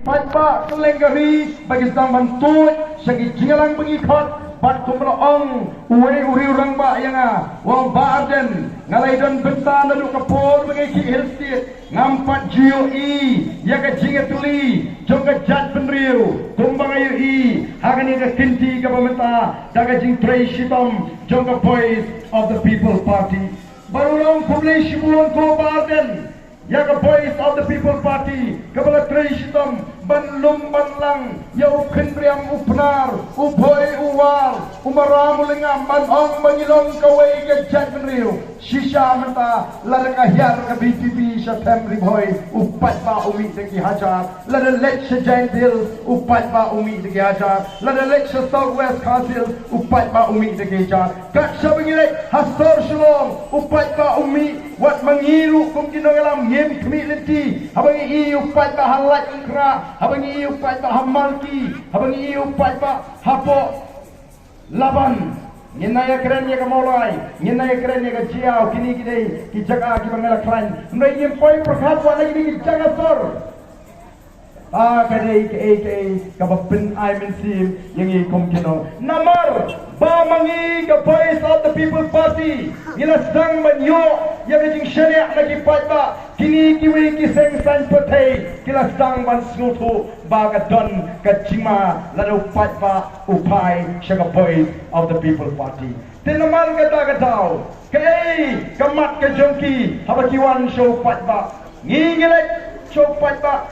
Pagpa kelenggari bagi zaman tu segi jingalang bagi khot bat kumlo ong uwe uri urang ba yang wang baden ngalai dan benta lalu kapor bagi ki helstit ngampat GOE ya ka jinga tuli jongga jat penriu tumbang ayu i hagani ka kinti ka pementa daga jing tray shitom jongga voice of the people party barulong kumlei shibuan ko baden ya ka voice of the people party kabala tray shitom banlum banlang ya ukhendriam upnar uboy uwar umaramu lengam manong mangilong kawai ke jat penriu shisha menta laraka hiar ka BTP sa family boy upat ba umi degi hajar lada lek sa giant hill upat ba umi degi hajar lada lek sa southwest council upat ba umi degi hajar kat sa bangilek hasor shulong upat ba umi wat mangiru kum kinongalam ngem kmi lenti habang i upat ba halat ingkra habang i upat ba hamalki habang i upat ba hapo laban nyenaya keren ya kamolai nyenaya keren ya kajiau kini kini kijaga ki bangala klan ndai nyempoi perkhat wa lagi ni kijaga sor kadai ke kabapin I mensim yang i kom kino namar ba mangi ka voice of the people party ila sang manyo ya jing syariah lagi patba kini kiwi ki seng san patei kila sang ban snutu ba ka don ka jima lalu patba upai syaga voice of the people party tinamal kata katau kai kamat ka jongki habakiwan show patba ngingilek show patba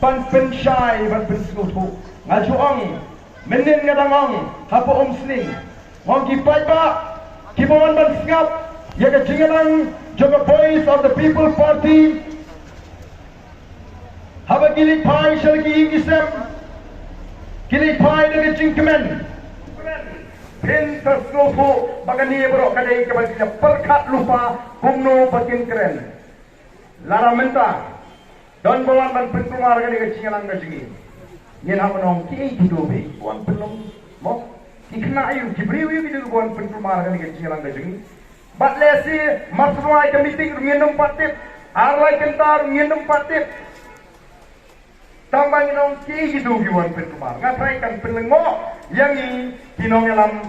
ban pensyai ban penskutu ngajuang menin ngadangong hapo sning wong kipai ba kibon ban skap ya ka jingalang joga voice of the people party haba gilik pai shalgi ingisem gilik pai de jingkemen pen perskutu bagani bro kadai kebaginya perkat lupa kumno batin keren laramenta don bawan ban penkumar kan dengan cingalang ngajingi nyen hamonong ki hidobe bawan penong mo ikna ayu kibriu yu kidu bawan penkumar kan dengan cingalang ngajingi bat lesi masruai ke meeting ngendom patip arlai kentar ngendom patip tambang nong ki hidu bawan penkumar ngatrai kan penlengo yang i pinong elam